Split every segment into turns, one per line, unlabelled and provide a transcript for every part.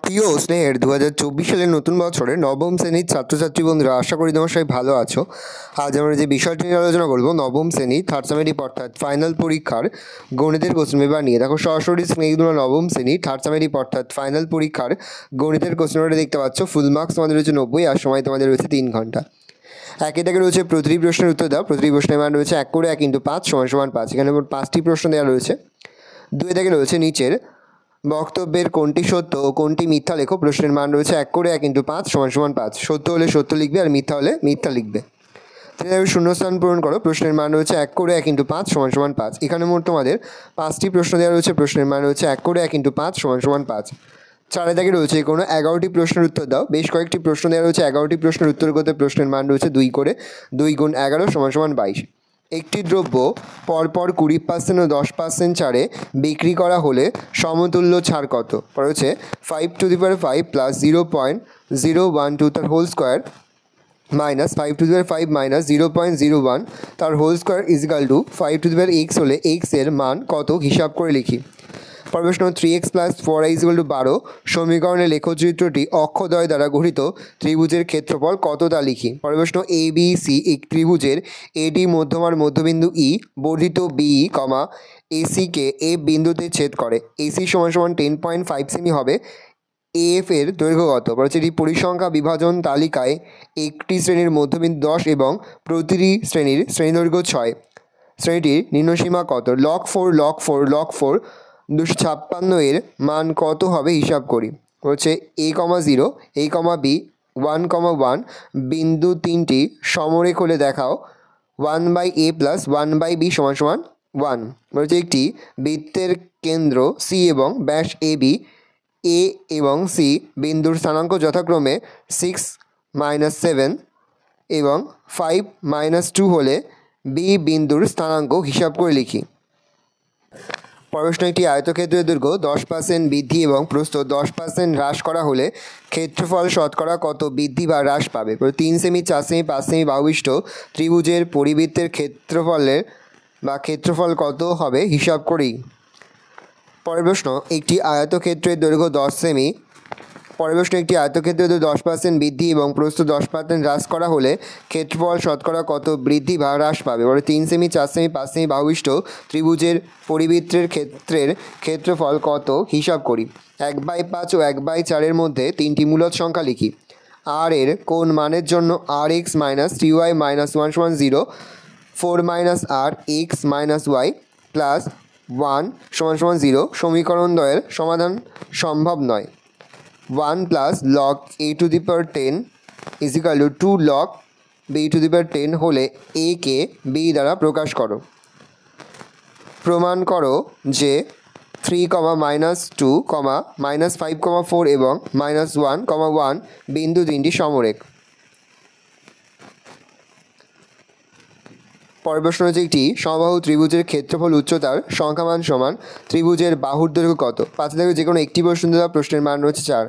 প্রিয় স্নেহের 2024 সালের নতুন বছরে নবম শ্রেণীর ছাত্রছাত্রী বন্ধুরা, আশা করি তোমার সবাই ভালো আছো। আজ আমরা যে বিষয়টি নিয়ে আলোচনা করবো নবম শ্রেণীর থার্ড সেমেস্টার অর্থাৎ ফাইনাল পরীক্ষার গণিতের কোশ্চেন পেপার নিয়ে। দেখো সরাসরি স্নেহগুলো নবম শ্রেণীর থার্ড সেমেস্টার অর্থাৎ ফাইনাল পরীক্ষার গণিতের কোশ্চেন পেপারটা দেখতে পাচ্ছ। ফুল মার্কস তোমাদের রয়েছে 90 আর সময় তোমাদের রয়েছে 3 ঘন্টা। একে থেকে রয়েছে প্রতিটি প্রশ্নের উত্তর দাও। প্রতিটি প্রশ্নের মান রয়েছে 1 করে 1 × 5 = 5। এখানে মোট 5টি প্রশ্ন দেওয়া রয়েছে। 2 থেকে রয়েছে নিচের বক্তব্যের কোনটি সত্য ও কোনটি মিথ্যা লেখো। প্রশ্নের মান রয়েছে 1 করে 1 × 5 = 5। সত্য হলে সত্য লিখবে আর মিথ্যা হলে মিথ্যা লিখবে। শূন্যস্থান পূরণ করো। প্রশ্নের মান রয়েছে 1 করে 1 × 5 = 5। এখানে মোট তোমাদের 5টি প্রশ্ন দেওয়া রয়েছে। প্রশ্নের মান রয়েছে 1 করে 1 × 5 = 5। 4 থেকে রয়েছে কোনো 11টি প্রশ্নের উত্তর দাও। বেশ কয়েকটি প্রশ্ন দেওয়া রয়েছে। 11টি প্রশ্নের উত্তর করতে প্রশ্নের মান রয়েছে 2 করে 2 × 11 = 22। একটি দ্রব্য পরপর 20% ও 10% ছাড়ে বিক্রি করা হলে সমতুল্য ছাড় কত? রয়েছে 5⁵ প্লাস 0.012 তার হোল স্কোয়ার মাইনাস 5⁵ মাইনাস 0.01 তার হোল স্কোয়ার = 5⁵x হলে x এর মান কত হিসাব করে লিখি। প্রশ্ন 3x + 4y = 12 সমীকরণের লেখচিত্রটি অক্ষদ্বয় দ্বারা গঠিত ত্রিভুজের ক্ষেত্রফল কত তা লিখি। প্রশ্ন ABC এক ত্রিভুজের এডি মধ্যমার মধ্যবিন্দু E বর্ধিত BE, AC কে A বিন্দুতে ছেদ করে। AC = 10.5 সেমি হবে। AF এর দৈর্ঘ্য কত? এটি পরিসংখ্যা বিভাজন তালিকায় একটি শ্রেণীর মধ্যবিন্দু 10 এবং প্রতিটি শ্রেণীর শ্রেণীদৈর্ঘ্য 6। শ্রেণীটির নিম্নসীমা কত? log 4 256 এর মান কত হবে হিসাব করি। হচ্ছে A,0 A,B 1,1 বিন্দু 3টি সমরেখ হলে দেখাও 1/A + 1/B = 1। একটি বৃত্তের কেন্দ্র C এবং ব্যাস AB, A এবং C বিন্দুর স্থানাঙ্ক যথাক্রমে 6 - 7 এবং 5 - 2 হলে B বিন্দুর স্থানাঙ্ক হিসাব করে লিখি। প্রশ্ন একটি আয়তক্ষেত্রের দৈর্ঘ্য 10% বৃদ্ধি এবং প্রস্থ 10% হ্রাস করা হলে ক্ষেত্রফল শতকরা কত বৃদ্ধি বা হ্রাস পাবে? 3 সেমি, 4 সেমি, 5 সেমি বাহুবিশিষ্ট ত্রিভুজের পরিবৃত্তের ক্ষেত্রফল কত হবে হিসাব করি। পরের প্রশ্ন একটি আয়তক্ষেত্রের দৈর্ঘ্য 10 সেমি। পরের প্রশ্ন একটি আয়তক্ষেত্রের দৈর্ঘ্য 10% বৃদ্ধি এবং প্রস্থ 10% হ্রাস করা হলে ক্ষেত্রফল শতকরা কত বৃদ্ধি বা হ্রাস পাবে? 3 সেমি, 4 সেমি, 5 সেমি বাহুবিশিষ্ট ত্রিভুজের পরিবৃত্তের ক্ষেত্রফল কত হিসাব করি। 1/5 ও 1/4 এর মধ্যে 3টি মূলদ সংখ্যা লিখি। r এর কোন মানের জন্য rx - 3y - 1 = 0, 4 - r x - y + 1 = 0 সমীকরণ দ্বয়ের সমাধান সম্ভব নয়। 1 + log a⁻10 = 2 log b⁻10 হলে a কে b দ্বারা প্রকাশ করো। প্রমাণ করো যে 3, -2, -5,4 এবং -1,1 বিন্দু 3টি সমরেখ। পরের প্রশ্ন হচ্ছে একটি সমবাহু ত্রিভুজের ক্ষেত্রফল উচ্চতার সংখ্যামান সমান ত্রিভুজের বাহুর দৈর্ঘ্য কত? 5 থেকে যে কোনো একটি প্রশ্ন দেওয়া। প্রশ্নের মান রয়েছে 4।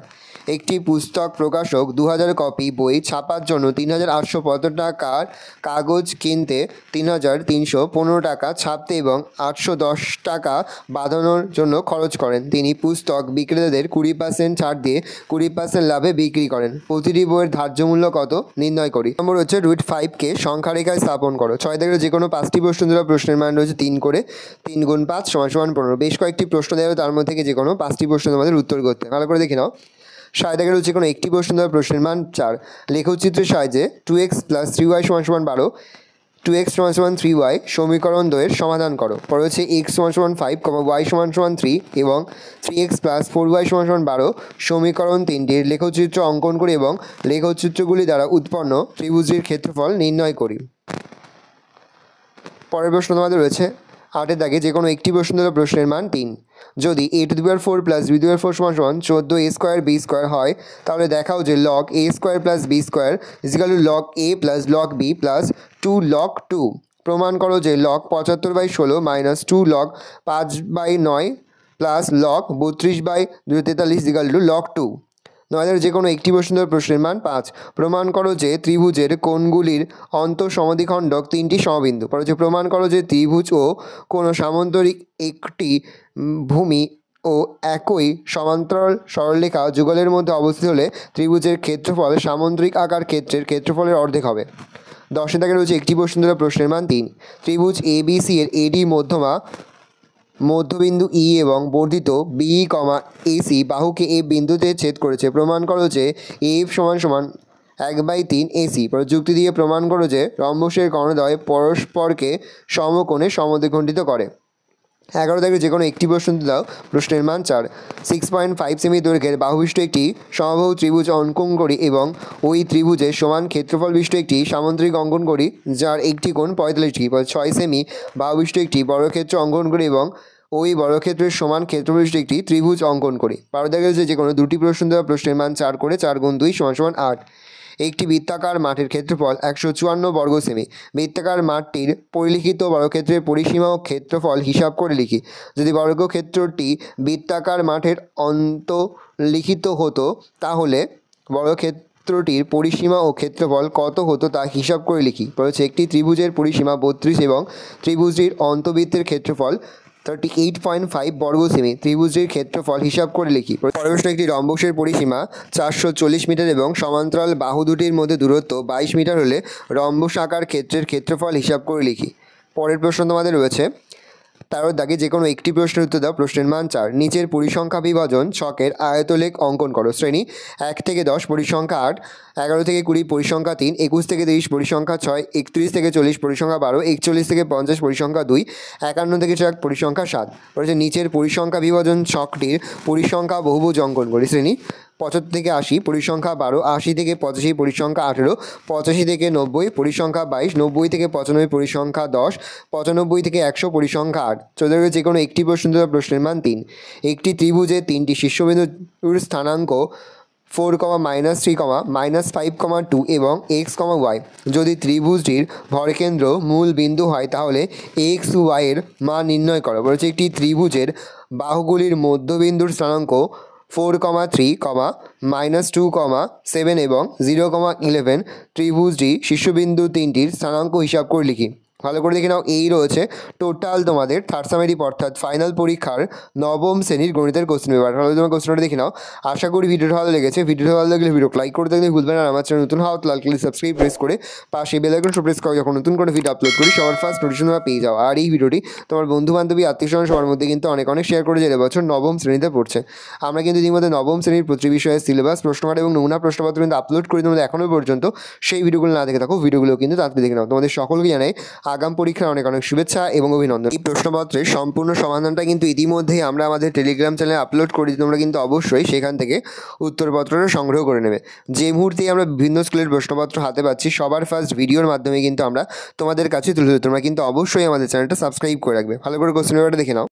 একটি পুস্তক প্রকাশক 2000 কপি বই ছাপার জন্য 3875 টাকার কাগজ কিনতে 3315 টাকা ছাপতে এবং 810 টাকা বাঁধানোর জন্য খরচ করেন। তিনি পুস্তক বিক্রেতাদের 20% ছাড় দিয়ে 20% লাভে বিক্রি করেন। প্রতিটি বইয়ের ধার্য মূল্য কত নির্ণয় করি। নম্বর হচ্ছে √5 কে সংখ্যা রেখায় স্থাপন করো। 6 থেকে যে কোনো 5টি প্রশ্ন দেওয়া। প্রশ্নের মান রয়েছে 3 করে 3 × 5 = 15। বেশ কয়েকটি প্রশ্ন দেওয়া, তার মধ্যে থেকে যে কোনো 5টি প্রশ্ন তোমাদের উত্তর করতে। ভালো করে দেখে নাও। 7 থেকে যে কোনো একটি প্রশ্ন দেওয়া। প্রশ্নের মান 4। লেখচিত্রের সাহায্যে 2x + 3y = 12, 2x = 3y সমীকরণ দ্বয়ের সমাধান করো। পরে হচ্ছে x = 5, y = 3 এবং 3x + 4y = 12 সমীকরণ 3টির লেখচিত্র অঙ্কন করি এবং লেখচিত্রগুলি দ্বারা উৎপন্ন ত্রিভুজের ক্ষেত্রফল নির্ণয় করি। পরের প্রশ্ন তোমাদের রয়েছে 8 দাগে যে কোনো একটি প্রশ্ন দেওয়া। প্রশ্নের মান 3। যদি a⁴ + b⁴ = 14a² হয় তাহলে দেখাও যে log a² + b² = log a + log b + 2 log 2। প্রমাণ করো যে log 75/16 - 2 log 5/9 + log 32/243 = log 2। 9 যে কোনো একটি প্রশ্ন দেওয়া। প্রশ্নের মান 5। প্রমাণ করো যে ত্রিভুজের কোণগুলির অন্তঃসমদ্বিখণ্ডক 3টি সমবিন্দু। প্রমাণ করো যে ত্রিভুজ ও কোন সামান্তরিক একটি ভূমি ও একই সমান্তরাল সরলরেখা যুগলের মধ্যে অবস্থিত হলে ত্রিভুজের ক্ষেত্রফল সামুদ্রিক আকার ক্ষেত্রের ক্ষেত্রফলের অর্ধেক হবে। 10 দাগে রয়েছে একটি প্রশ্ন দিল, প্রশ্নের মান 3। ত্রিভুজ ABC এর AD মধ্যবিন্দু E এবং বর্ধিত BE, AC বাহুকে এ বিন্দুতে ছেদ করেছে। প্রমাণ করো যে AF = 1/3 AC। যুক্তি দিয়ে প্রমাণ করো যে রম্বসের কর্ণদ্বয় পরস্পরকে সমকোণে সমদ্বিখণ্ডিত করে। 11 দাগে যে কোনো একটি প্রশ্ন দাও, প্রশ্নের মান 4। 6.5 সেমি দৈর্ঘ্যের বাহুবিষ্ট একটি সমবাহু ত্রিভুজ অঙ্কন করি এবং ওই ত্রিভুজের সমান ক্ষেত্রফল বিশিষ্ট একটি সামান্তরিক অঙ্কন করি যার একটি কোণ 45 ডিগ্রি। 6 সেমি বাহুবিষ্ট একটি বর্গক্ষেত্র অঙ্কন করি এবং ওই বর্গক্ষেত্রের সমান ক্ষেত্রফল বিশিষ্ট একটি ত্রিভুজ অঙ্কন করি। 12 দাগে যে কোনো দুটি প্রশ্ন দেওয়া, প্রশ্নের মান 4 করে 4 × 2 = 8। একটি বৃত্তাকার মাঠের ক্ষেত্রফল 154 বর্গ সেমি। বৃত্তাকার মাঠটির পরিলিখিত বর্গক্ষেত্রের পরিসীমা ও ক্ষেত্রফল হিসাব করে লিখি। যদি বর্গক্ষেত্রটি বৃত্তাকার মাঠের অন্তর্লিখিত হতো তাহলে বর্গক্ষেত্রটির পরিসীমা ও ক্ষেত্রফল কত হতো তা হিসাব করে লিখি। বলেছে একটি ত্রিভুজের পরিসীমা 32 এবং ত্রিভুজটির অন্তবৃত্তের ক্ষেত্রফল 38.5 বর্গ সেমি। ত্রিভুজটির ক্ষেত্রফল হিসাব করে লিখি। পরের প্রশ্ন, একটি রম্বসের পরিসীমা 440 মিটার এবং সমান্তরাল বাহু দুটির মধ্যে দূরত্ব 22 মিটার হলে রম্বস আকার ক্ষেত্রের ক্ষেত্রফল হিসাব করে লিখি। পরের প্রশ্ন তোমাদের রয়েছে 13 দাগে যে কোনো একটি প্রশ্নের উত্তর দাও, প্রশ্নের মান 4। নিচের পরিসংখ্যা বিভাজন ছকের আয়তলেখ অঙ্কন করো। শ্রেণী 1 থেকে 10 পরিসংখ্যা 8, 11 থেকে 20 পরিসংখ্যা 3, 21 থেকে 30 পরিসংখ্যা 6, 31 থেকে 40 পরিসংখ্যা 12, 41 থেকে 50 পরিসংখ্যা 2, 51 থেকে 4 পরিসংখ্যা 7। বলেছে নিচের পরিসংখ্যা বিভাজন ছকটির পরিসংখ্যা বহুভুজ অঙ্কন করি। শ্রেণী 75 থেকে 80 পরিসংখ্যা 12, 80 থেকে 85 পরিসংখ্যা 18, 85 থেকে 90 পরিসংখ্যা 22, 90 থেকে 95 পরিসংখ্যা 10, 95 থেকে 100 পরিসংখ্যা 8। চলে গেলে যে কোনো একটি প্রশ্ন দেওয়া, প্রশ্নের মান 3। একটি ত্রিভুজে 3টি শীর্ষবিন্দুর স্থানাঙ্ক 4, -3, -5, 2 এবং x, y। যদি ত্রিভুজটির ভরকেন্দ্র মূল বিন্দু হয় তাহলে x, y এর মান নির্ণয় করো। বলেছে একটি ত্রিভুজের বাহুগুলির মধ্যবিন্দুর স্থানাঙ্ক 4, 3, -2, 7 এবং 0, 11। ত্রিভুজটি শীর্ষবিন্দু 3টির স্থানাঙ্ক হিসাব করে লিখি। ভালো করে দেখে নাও, এই রয়েছে টোটাল তোমাদের থার্ড সামেটিভ অর্থাৎ ফাইনাল পরীক্ষার নবম শ্রেণীর গণিতের কোশ্চেন পেপার। তাহলে তোমার কোশ্চেনটা দেখে নাও। আশা করি ভিডিওটা ভালো লেগেছে। ভিডিওটা ভালো লাগলে ভিডিও লাইক করে দেখলে ভুলবেন, আর আমার চ্যানেল নতুন হওয়া লাল কালার সাবস্ক্রাইব প্রেস করে পাশে বেল আইকনটা প্রেস করো, যখন নতুন করে ভিডিও আপলোড করি সবার ফার্স্ট নোটিফিকেশন তোমরা পেয়ে যাও। আর এই ভিডিওটি তোমার বন্ধু বান্ধবী আত্মীয়স্বজন সবার মধ্যে কিন্তু অনেক শেয়ার করে যে এবছর নবম শ্রেণীতে পড়ছে। আমরা কিন্তু ইতিমধ্যে নবম শ্রেণীর প্রতি বিষয়ের সিলেবাস, প্রশ্নকার এবং নমুনা প্রশ্নপত্র কিন্তু আপলোড করি তোমাদের এখনও পর্যন্ত। সেই ভিডিওগুলো না দেখে থাকো, ভিডিওগুলো কিন্তু তাড়াতাড়ি দেখে নাও। তোমাদের সকলকে জানাই আগাম পরীক্ষার অনেক শুভেচ্ছা এবং অভিনন্দন। এই প্রশ্নপত্রের সম্পূর্ণ সমাধানটা কিন্তু ইতিমধ্যেই আমরা আমাদের টেলিগ্রাম চ্যানেলে আপলোড করি। তোমরা কিন্তু অবশ্যই সেখান থেকে উত্তরপত্রটা সংগ্রহ করে নেবে। যে মুহূর্তেই আমরা বিভিন্ন স্কুলের প্রশ্নপত্র হাতে পাচ্ছি সবার ফার্স্ট ভিডিওর মাধ্যমে কিন্তু আমরা তোমাদের কাছে তুলে ধরি। তোমরা কিন্তু অবশ্যই আমাদের চ্যানেলটা সাবস্ক্রাইব করে রাখবে। ভালো করে কোশ্চেন পেপারটা দেখে নাও।